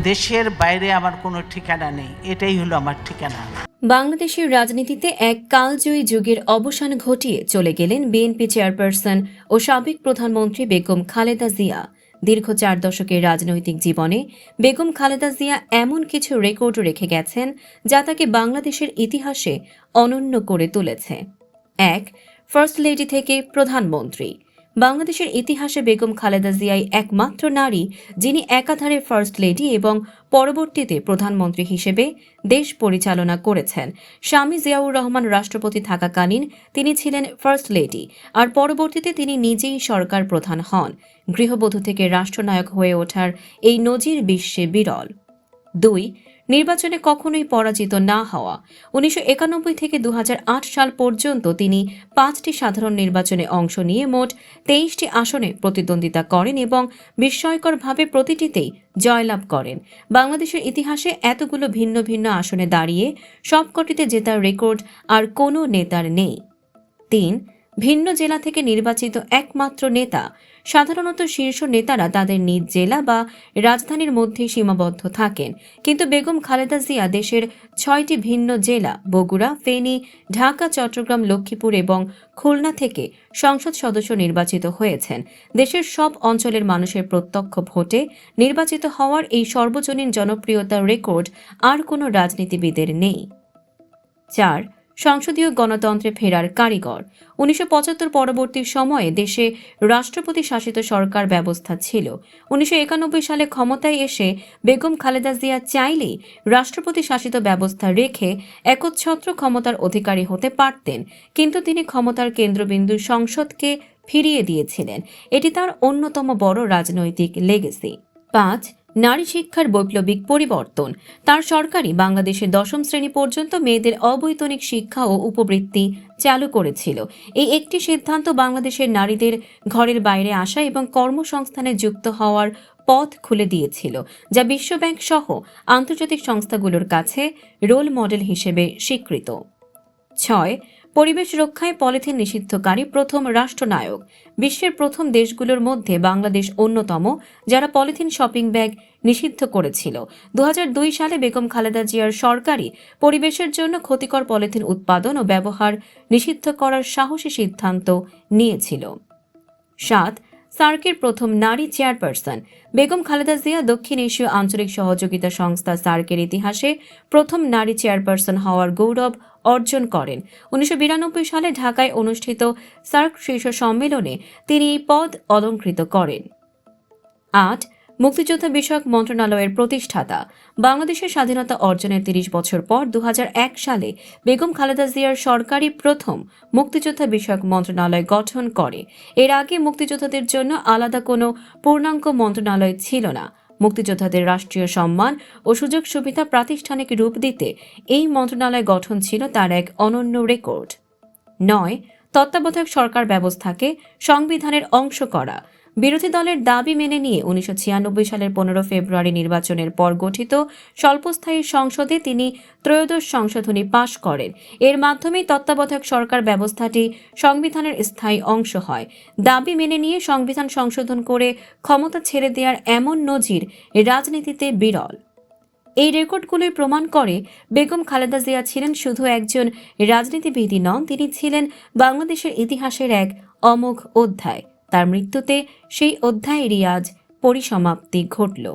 দেশের বাইরে আমার কোনো ঠিকানা নেই, এটাই হলো আমার ঠিকানা। বাংলাদেশের রাজনীতিতে এক কালজয়ী যুগের অবসান ঘটিয়ে চলে গেলেন বিএনপি চেয়ারপারসন ও সাবেক প্রধানমন্ত্রী বেগম খালেদা জিয়া। দীর্ঘ 4 দশকের রাজনৈতিক জীবনে বেগম খালেদা জিয়া এমন কিছু রেকর্ড রেখে গেছেন যা তাকে বাংলাদেশের ইতিহাসে অনন্য করে তুলেছে। 1. ফার্স্ট লেডি থেকে প্রধানমন্ত্রী। বাংলাদেশের ইতিহাসে বেগম খালেদা জিয়াই একমাত্র নারী যিনি একাধারে ফার্স্ট লেডি এবং পরবর্তীতে প্রধানমন্ত্রী হিসেবে দেশ পরিচালনা করেছেন। স্বামী জিয়াউর রহমান রাষ্ট্রপতি থাকাকালীন তিনি ছিলেন ফার্স্ট লেডি, আর পরবর্তীতে তিনি নিজেই সরকার প্রধান হন। গৃহবধূ থেকে রাষ্ট্রনায়ক হয়ে ওঠার এই নজির বিশ্বে বিরল। 2. নির্বাচনে কখনোই পরাজিত না হওয়া। 1991 থেকে 2008 সাল পর্যন্ত তিনি 5টি সাধারণ নির্বাচনে অংশ নিয়ে মোট 23টি আসনে প্রতিদ্বন্দ্বিতা করেন এবং বিস্ময়করভাবে প্রতিটিতেই জয়লাভ করেন। বাংলাদেশের ইতিহাসে এতগুলো ভিন্ন ভিন্ন আসনে দাঁড়িয়ে সবকটিতে জেতার রেকর্ড আর কোনো নেতার নেই। 3. ভিন্ন জেলা থেকে নির্বাচিত একমাত্র নেতা। সাধারণত শীর্ষ নেতারা তাদের নিজ জেলা বা রাজধানীর মধ্যেই সীমাবদ্ধ থাকেন, কিন্তু বেগম খালেদা জিয়া দেশের 6টি ভিন্ন জেলা বগুড়া, ফেনী, ঢাকা, চট্টগ্রাম, লক্ষ্মীপুর এবং খুলনা থেকে সংসদ সদস্য নির্বাচিত হয়েছেন। দেশের সব অঞ্চলের মানুষের প্রত্যক্ষ ভোটে নির্বাচিত হওয়ার এই সর্বজনীন জনপ্রিয়তার রেকর্ড আর কোনো রাজনীতিবিদের নেই। 4. সংসদীয় গণতন্ত্রে ফেরার কারিগর। 1975 পরবর্তী সময়ে দেশে রাষ্ট্রপতি শাসিত সরকার ব্যবস্থা ছিল। 1991 সালে ক্ষমতায় এসে বেগম খালেদা জিয়া চাইলেই রাষ্ট্রপতি শাসিত ব্যবস্থা রেখে একচ্ছত্র ক্ষমতার অধিকারী হতে পারতেন, কিন্তু তিনি ক্ষমতার কেন্দ্রবিন্দু সংসদকে ফিরিয়ে দিয়েছিলেন। এটি তার অন্যতম বড় রাজনৈতিক লেগেসি। 5. নারী শিক্ষার বৈপ্লবিক পরিবর্তন। তার সরকারই বাংলাদেশে 10ম শ্রেণী পর্যন্ত মেয়েদের অবৈতনিক শিক্ষা ও উপবৃত্তি চালু করেছিল। এই একটি সিদ্ধান্ত বাংলাদেশের নারীদের ঘরের বাইরে আসা এবং কর্মসংস্থানে যুক্ত হওয়ার পথ খুলে দিয়েছিল, যা বিশ্বব্যাংক সহ আন্তর্জাতিক সংস্থাগুলোর কাছে রোল মডেল হিসেবে স্বীকৃত। 6. পরিবেশ রক্ষায় পলিথিন নিষিদ্ধকারী প্রথম রাষ্ট্রনায়ক। বিশ্বের প্রথম দেশগুলোর মধ্যে বাংলাদেশ অন্যতম যারা পলিথিন শপিং ব্যাগ নিষিদ্ধ করেছিল। 2002 সালে বেগম খালেদা জিয়ার সরকারই পরিবেশের জন্য ক্ষতিকর পলিথিন উৎপাদন ও ব্যবহার নিষিদ্ধ করার সাহসী সিদ্ধান্ত নিয়েছিল। 7. সার্কের প্রথম নারী চেয়ারপারসন। বেগম খালেদা জিয়া দক্ষিণ এশীয় আঞ্চলিক সহযোগিতা সংস্থা সার্কের ইতিহাসে প্রথম নারী চেয়ারপারসন হওয়ার গৌরব অর্জন করেন। 1992 সালে ঢাকায় অনুষ্ঠিত সার্ক শীর্ষ সম্মেলনে তিনি এই পদ অলংকৃত করেন। 8. মুক্তিযোদ্ধা বিষয়ক মন্ত্রণালয়ের প্রতিষ্ঠাতা। বাংলাদেশের স্বাধীনতা অর্জনের 30 বছর পর 2001 সালে বেগম খালেদা জিয়ার সরকারই প্রথম মুক্তিযোদ্ধা বিষয়ক মন্ত্রণালয় গঠন করে। এর আগে মুক্তিযোদ্ধাদের জন্য আলাদা কোনো পূর্ণাঙ্গ মন্ত্রণালয় ছিল না। মুক্তিযোদ্ধাদের রাষ্ট্রীয় সম্মান ও সুযোগ সুবিধা প্রাতিষ্ঠানিক রূপ দিতে এই মন্ত্রণালয় গঠন ছিল তার এক অনন্য রেকর্ড। 9. তত্ত্বাবধায়ক সরকার ব্যবস্থাকে সংবিধানের অংশ করা। বিরোধী দলের দাবি মেনে নিয়ে 1996 সালের 15 ফেব্রুয়ারি নির্বাচনের পর গঠিত স্বল্পস্থায়ী সংসদে তিনি ত্রয়োদশ সংশোধনী পাশ করেন। এর মাধ্যমেই তত্ত্বাবধায়ক সরকার ব্যবস্থাটি সংবিধানের স্থায়ী অংশ হয়। দাবি মেনে নিয়ে সংবিধান সংশোধন করে ক্ষমতা ছেড়ে দেওয়ার এমন নজির রাজনীতিতে বিরল। এই রেকর্ডগুলোই প্রমাণ করে বেগম খালেদা জিয়া ছিলেন শুধু একজন রাজনীতিবিদই নন, তিনি ছিলেন বাংলাদেশের ইতিহাসের এক অমোঘ অধ্যায়। তার মৃত্যুতে সেই অধ্যায়েরই আজ পরিসমাপ্তি ঘটল।